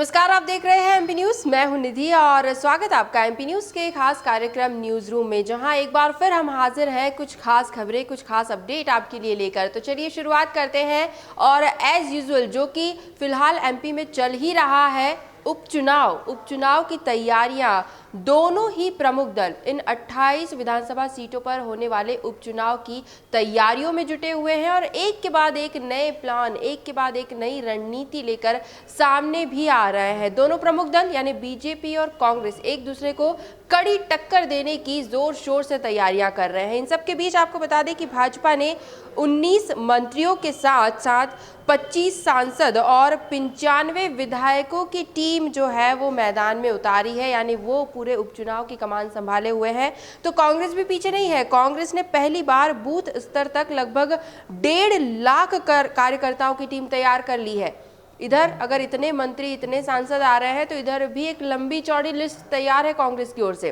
नमस्कार, आप देख रहे हैं एमपी न्यूज। मैं हूं निधि और स्वागत है आपका एमपी न्यूज के खास कार्यक्रम न्यूज रूम में, जहां एक बार फिर हम हाजिर हैं कुछ खास खबरें, कुछ खास अपडेट आपके लिए लेकर। तो चलिए शुरुआत करते हैं। और एज यूजुअल जो कि फिलहाल एमपी में चल ही रहा है, उपचुनाव की तैयारियां। दोनों ही प्रमुख दल इन 28 विधानसभा सीटों पर होने वाले उपचुनाव की तैयारियों में जुटे हुए हैं और एक के बाद एक नए प्लान, एक के बाद एक नई रणनीति लेकर सामने भी आ रहे हैं। दोनों प्रमुख दल यानी बीजेपी और कांग्रेस एक दूसरे को कड़ी टक्कर देने की जोर शोर से तैयारियां कर रहे हैं। इन सब के बीच आपको बता दें कि भाजपा ने 19 मंत्रियों के साथ साथ 25 सांसद और 95 विधायकों की टीम जो है वो मैदान में उतारी है, यानी वो पूरे उपचुनाव की कमान संभाले हुए हैं। तो कांग्रेस भी पीछे नहीं है। कांग्रेस ने पहली बार बूथ स्तर तक लगभग 1.5 लाख कार्यकर्ताओं की टीम तैयार कर ली है। इधर अगर इतने मंत्री, इतने सांसद आ रहे हैं तो इधर भी एक लंबी चौड़ी लिस्ट तैयार है कांग्रेस की ओर से।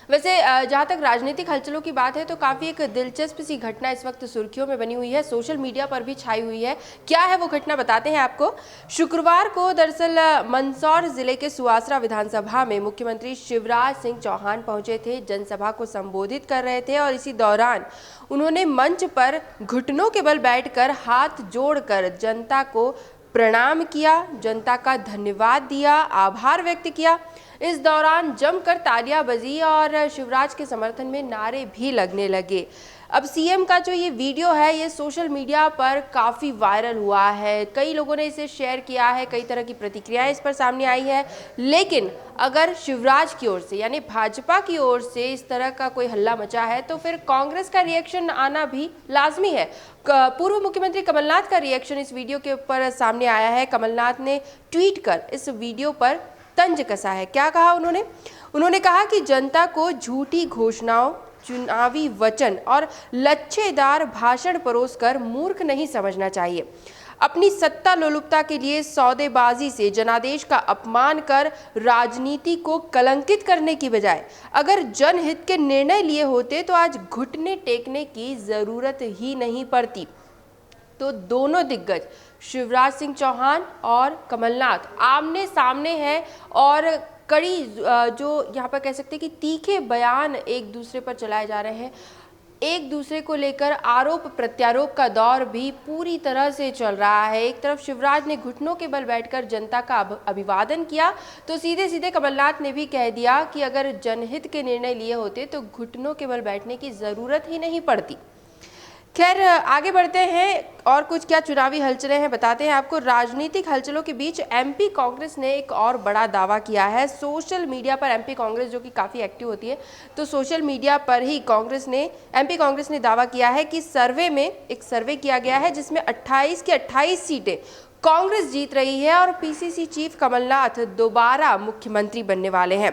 वैसे जहां तक राजनीतिक हलचलों की बात है तो काफी एक दिलचस्प सी घटना इस वक्त सुर्खियों में बनी हुई है, सोशल मीडिया पर भी छाई हुई है। क्या है वो घटना, बताते हैं आपको। शुक्रवार को दरअसल मंदसौर जिले के सुवासरा विधानसभा में मुख्यमंत्री शिवराज सिंह चौहान पहुंचे थे, जनसभा को संबोधित कर रहे थे और इसी दौरान उन्होंने मंच पर घुटनों के बल बैठकर हाथ जोड़कर जनता को प्रणाम किया, जनता का धन्यवाद दिया, आभार व्यक्त किया। इस दौरान जमकर तालियां बजी और शिवराज के समर्थन में नारे भी लगने लगे। अब सीएम का जो ये वीडियो है ये सोशल मीडिया पर काफ़ी वायरल हुआ है, कई लोगों ने इसे शेयर किया है, कई तरह की प्रतिक्रियाएं इस पर सामने आई है। लेकिन अगर शिवराज की ओर से यानी भाजपा की ओर से इस तरह का कोई हल्ला मचा है तो फिर कांग्रेस का रिएक्शन आना भी लाजमी है। पूर्व मुख्यमंत्री कमलनाथ का रिएक्शन इस वीडियो के ऊपर सामने आया है। कमलनाथ ने ट्वीट कर इस वीडियो पर तंज कसा है। क्या कहा उन्होंने कहा कि जनता को झूठी घोषणाओं, चुनावी वचन और लच्छेदार भाषण परोसकर मूर्ख नहीं समझना चाहिए। अपनी सत्ता लोलुपता के लिए सौदेबाजी से जनादेश का अपमान कर राजनीति को कलंकित करने की बजाय अगर जनहित के निर्णय लिए होते तो आज घुटने टेकने की जरूरत ही नहीं पड़ती। तो दोनों दिग्गज शिवराज सिंह चौहान और कमलनाथ आमने सामने हैं और कड़ी जो यहाँ पर कह सकते हैं कि तीखे बयान एक दूसरे पर चलाए जा रहे हैं। एक दूसरे को लेकर आरोप प्रत्यारोप का दौर भी पूरी तरह से चल रहा है। एक तरफ शिवराज ने घुटनों के बल बैठकर जनता का अभिवादन किया तो सीधे सीधे कमलनाथ ने भी कह दिया कि अगर जनहित के निर्णय लिए होते तो घुटनों के बल बैठने की जरूरत ही नहीं पड़ती। खैर आगे बढ़ते हैं और कुछ क्या चुनावी हलचलें हैं बताते हैं आपको। राजनीतिक हलचलों के बीच एमपी कांग्रेस ने एक और बड़ा दावा किया है। सोशल मीडिया पर एमपी कांग्रेस जो कि काफ़ी एक्टिव होती है, तो सोशल मीडिया पर ही एमपी कांग्रेस ने दावा किया है कि एक सर्वे किया गया है जिसमें 28 की 28 सीटें कांग्रेस जीत रही है और पीसीसी चीफ कमलनाथ दोबारा मुख्यमंत्री बनने वाले हैं।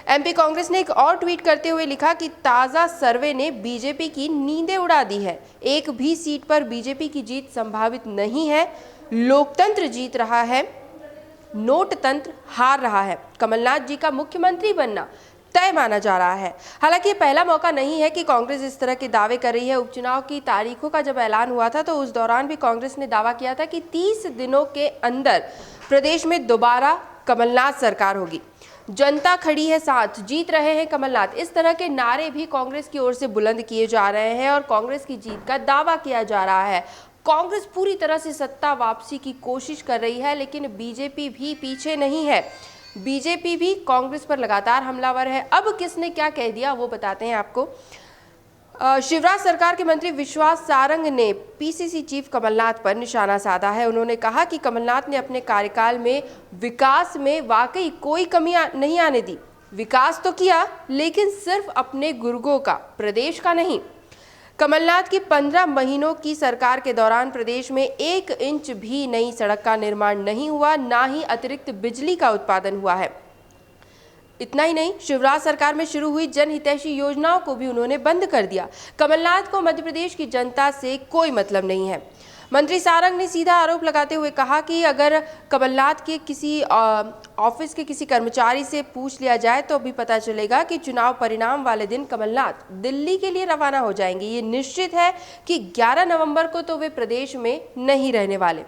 एमपी कांग्रेस ने एक और ट्वीट करते हुए लिखा कि ताज़ा सर्वे ने बीजेपी की नींदें उड़ा दी है। एक भी सीट पर बीजेपी की जीत संभावित नहीं है। लोकतंत्र जीत रहा है, नोट तंत्र हार रहा है। कमलनाथ जी का मुख्यमंत्री बनना तय माना जा रहा है। हालांकि ये पहला मौका नहीं है कि कांग्रेस इस तरह के दावे कर रही है। उपचुनाव की तारीखों का जब ऐलान हुआ था तो उस दौरान भी कांग्रेस ने दावा किया था कि 30 दिनों के अंदर प्रदेश में दोबारा कमलनाथ सरकार होगी। जनता खड़ी है साथ, जीत रहे हैं कमलनाथ, इस तरह के नारे भी कांग्रेस की ओर से बुलंद किए जा रहे हैं और कांग्रेस की जीत का दावा किया जा रहा है। कांग्रेस पूरी तरह से सत्ता वापसी की कोशिश कर रही है, लेकिन बीजेपी भी पीछे नहीं है। बीजेपी भी कांग्रेस पर लगातार हमलावर है। अब किसने क्या कह दिया वो बताते हैं आपको। शिवराज सरकार के मंत्री विश्वास सारंग ने पीसीसी चीफ कमलनाथ पर निशाना साधा है। उन्होंने कहा कि कमलनाथ ने अपने कार्यकाल में विकास में वाकई कोई कमी नहीं आने दी। विकास तो किया लेकिन सिर्फ अपने गुर्गों का, प्रदेश का नहीं। कमलनाथ की 15 महीनों की सरकार के दौरान प्रदेश में 1 इंच भी नई सड़क का निर्माण नहीं हुआ, ना ही अतिरिक्त बिजली का उत्पादन हुआ है। इतना ही नहीं, शिवराज सरकार में शुरू हुई जनहितैषी योजनाओं को भी उन्होंने बंद कर दिया। कमलनाथ को मध्य प्रदेश की जनता से कोई मतलब नहीं है। मंत्री सारंग ने सीधा आरोप लगाते हुए कहा कि अगर कमलनाथ के किसी ऑफिस के किसी कर्मचारी से पूछ लिया जाए तो भी पता चलेगा कि चुनाव परिणाम वाले दिन कमलनाथ दिल्ली के लिए रवाना हो जाएंगे। ये निश्चित है कि 11 नवंबर को तो वे प्रदेश में नहीं रहने वाले।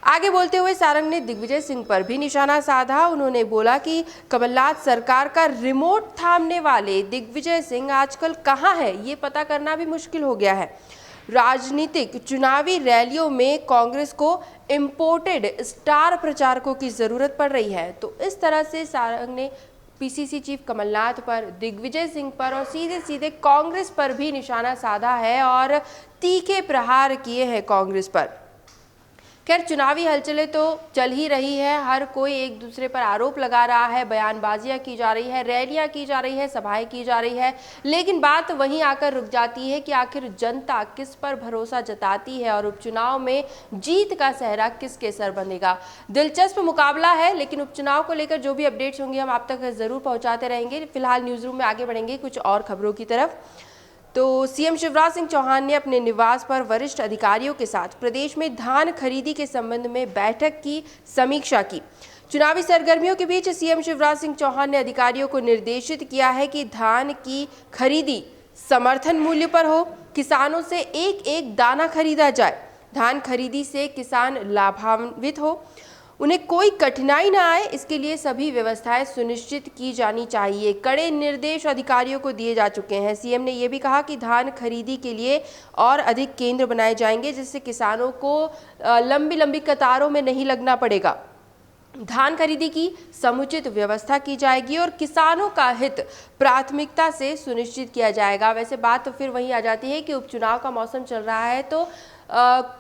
आगे बोलते हुए सारंग ने दिग्विजय सिंह पर भी निशाना साधा। उन्होंने बोला कि कमलनाथ सरकार का रिमोट थामने वाले दिग्विजय सिंह आजकल कहां है, ये पता करना भी मुश्किल हो गया है। राजनीतिक चुनावी रैलियों में कांग्रेस को इंपोर्टेड स्टार प्रचारकों की जरूरत पड़ रही है। तो इस तरह से सारंग ने पीसीसी चीफ कमलनाथ पर, दिग्विजय सिंह पर और सीधे सीधे कांग्रेस पर भी निशाना साधा है और तीखे प्रहार किए हैं कांग्रेस पर। खैर, चुनावी हलचलें तो चल ही रही है, हर कोई एक दूसरे पर आरोप लगा रहा है, बयानबाजियां की जा रही है, रैलियां की जा रही है, सभाएं की जा रही है, लेकिन बात वहीं आकर रुक जाती है कि आखिर जनता किस पर भरोसा जताती है और उपचुनाव में जीत का सेहरा किसके सर बंधेगा। दिलचस्प मुकाबला है, लेकिन उपचुनाव को लेकर जो भी अपडेट्स होंगे हम आप तक जरूर पहुंचाते रहेंगे। फिलहाल न्यूज रूम में आगे बढ़ेंगे कुछ और खबरों की तरफ। तो सीएम शिवराज सिंह चौहान ने अपने निवास पर वरिष्ठ अधिकारियों के साथ प्रदेश में धान खरीदी के संबंध में बैठक की समीक्षा की। चुनावी सरगर्मियों के बीच सीएम शिवराज सिंह चौहान ने अधिकारियों को निर्देशित किया है कि धान की खरीदी समर्थन मूल्य पर हो, किसानों से एक एक दाना खरीदा जाए, धान खरीदी से किसान लाभान्वित हो, उन्हें कोई कठिनाई न आए, इसके लिए सभी व्यवस्थाएं सुनिश्चित की जानी चाहिए। कड़े निर्देश अधिकारियों को दिए जा चुके हैं। सीएम ने यह भी कहा कि धान खरीदी के लिए और अधिक केंद्र बनाए जाएंगे, जिससे किसानों को लंबी लंबी कतारों में नहीं लगना पड़ेगा। धान खरीदी की समुचित व्यवस्था की जाएगी और किसानों का हित प्राथमिकता से सुनिश्चित किया जाएगा। वैसे बात तो फिर वहीं आ जाती है कि उपचुनाव का मौसम चल रहा है, तो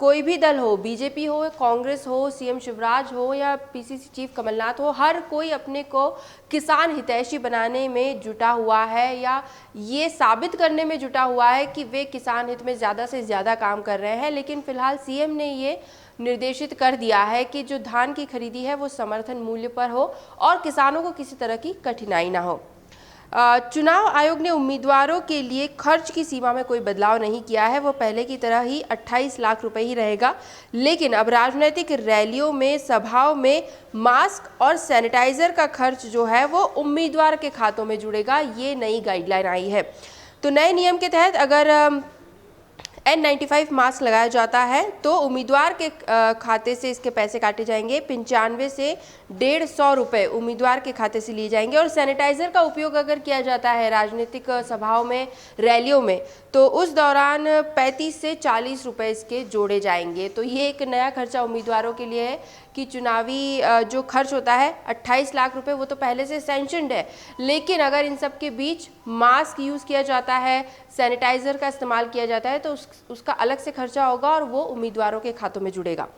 कोई भी दल हो, बीजेपी हो, कांग्रेस हो, सीएम शिवराज हो या पीसीसी चीफ कमलनाथ हो, हर कोई अपने को किसान हितैषी बनाने में जुटा हुआ है या ये साबित करने में जुटा हुआ है कि वे किसान हित में ज़्यादा से ज़्यादा काम कर रहे हैं। लेकिन फिलहाल सीएम ने ये निर्देशित कर दिया है कि जो धान की खरीदी है वो समर्थन मूल्य पर हो और किसानों को किसी तरह की कठिनाई ना हो। चुनाव आयोग ने उम्मीदवारों के लिए खर्च की सीमा में कोई बदलाव नहीं किया है, वो पहले की तरह ही 28 लाख रुपए ही रहेगा। लेकिन अब राजनीतिक रैलियों में, सभाओं में मास्क और सैनिटाइजर का खर्च जो है वो उम्मीदवार के खातों में जुड़ेगा। ये नई गाइडलाइन आई है। तो नए नियम के तहत अगर N95 मास्क लगाया जाता है तो उम्मीदवार के खाते से इसके पैसे काटे जाएंगे। 95 से 150 रुपये उम्मीदवार के खाते से लिए जाएंगे। और सैनिटाइजर का उपयोग अगर किया जाता है राजनीतिक सभाओं में, रैलियों में, तो उस दौरान 35 से 40 रुपये इसके जोड़े जाएंगे। तो ये एक नया खर्चा उम्मीदवारों के लिए है कि चुनावी जो खर्च होता है 28 लाख रुपए, वो तो पहले से सैंक्शनड है, लेकिन अगर इन सब के बीच मास्क यूज़ किया जाता है, सैनिटाइजर का इस्तेमाल किया जाता है, तो उसका अलग से खर्चा होगा और वो उम्मीदवारों के खातों में जुड़ेगा।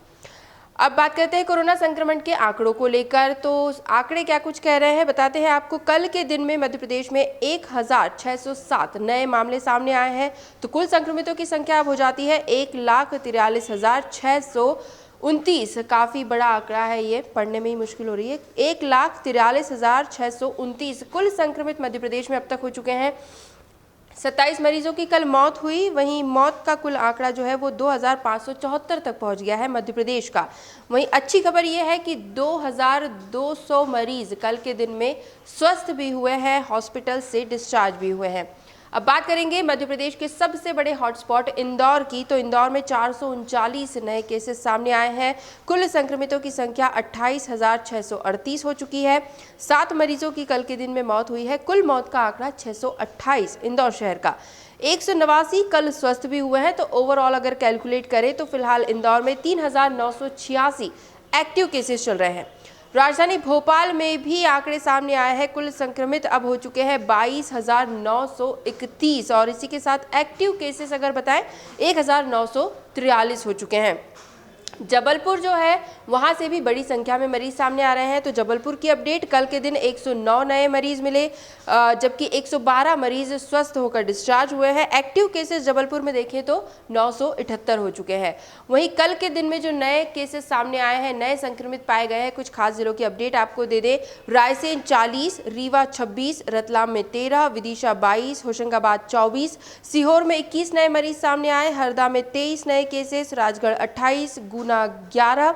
अब बात करते हैं कोरोना संक्रमण के आंकड़ों को लेकर। तो आंकड़े क्या कुछ कह रहे हैं बताते हैं आपको। कल के दिन में मध्य प्रदेश में 1607 नए मामले सामने आए हैं। तो कुल संक्रमितों की संख्या अब हो जाती है 1,43,629। काफ़ी बड़ा आंकड़ा है, ये पढ़ने में ही मुश्किल हो रही है। 1,43,629 कुल संक्रमित मध्य प्रदेश में अब तक हो चुके हैं। 27 मरीजों की कल मौत हुई। वहीं मौत का कुल आंकड़ा जो है वो 2,574 तक पहुंच गया है मध्य प्रदेश का। वहीं अच्छी खबर ये है कि 2,200 मरीज कल के दिन में स्वस्थ भी हुए हैं, हॉस्पिटल से डिस्चार्ज भी हुए हैं। अब बात करेंगे मध्य प्रदेश के सबसे बड़े हॉटस्पॉट इंदौर की। तो इंदौर में 439 नए केसेस सामने आए हैं। कुल संक्रमितों की संख्या 28,638 हो चुकी है। 7 मरीजों की कल के दिन में मौत हुई है। कुल मौत का आंकड़ा 628 इंदौर शहर का। 189 कल स्वस्थ भी हुए हैं। तो ओवरऑल अगर कैलकुलेट करें तो फिलहाल इंदौर में 3,986 एक्टिव केसेस चल रहे हैं। राजधानी भोपाल में भी आंकड़े सामने आए हैं। कुल संक्रमित अब हो चुके हैं 22,931 और इसी के साथ एक्टिव केसेस अगर बताएं 1,943 हो चुके हैं। जबलपुर जो है वहां से भी बड़ी संख्या में मरीज सामने आ रहे हैं। तो जबलपुर की अपडेट, कल के दिन 109 नए मरीज मिले, जबकि 112 मरीज स्वस्थ होकर डिस्चार्ज हुए हैं। एक्टिव केसेस जबलपुर में देखें तो 978 हो चुके हैं। वहीं कल के दिन में जो नए केसेस सामने आए हैं, नए संक्रमित पाए गए हैं, कुछ खास जिलों की अपडेट आपको दे दे। रायसेन 40, रीवा 26, रतलाम में 13, विदिशा 22, होशंगाबाद 24, सीहोर में 21 नए मरीज सामने आए, हरदा में 23 नए केसेस, राजगढ़ 28, गुना 11,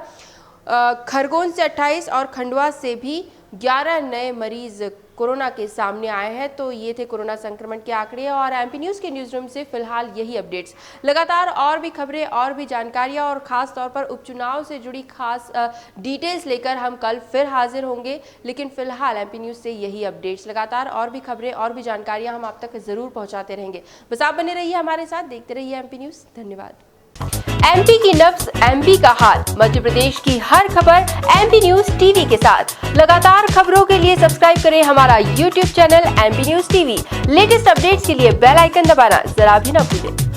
खरगोन से 28 और खंडवा से भी 11 नए मरीज कोरोना के सामने आए हैं। तो ये थे कोरोना संक्रमण के आंकड़े और एमपी न्यूज़ के न्यूज़ रूम से फिलहाल यही अपडेट्स। लगातार और भी खबरें और भी जानकारियां और खास तौर पर उपचुनाव से जुड़ी खास डिटेल्स लेकर हम कल फिर हाजिर होंगे, लेकिन फिलहाल एमपी न्यूज़ से यही अपडेट्स। लगातार और भी खबरें और भी जानकारियां हम आप तक जरूर पहुंचाते रहेंगे। बस आप बने रहिए हमारे साथ, देखते रहिए एमपी न्यूज़। धन्यवाद। एमपी की नब्ज, एमपी का हाल, मध्य प्रदेश की हर खबर एमपी न्यूज़ टीवी के साथ। लगातार खबरों के लिए सब्सक्राइब करें हमारा YouTube channel MP news TV. Latest updates के लिए बेल आइकन दबाना जरा भी न भूलें।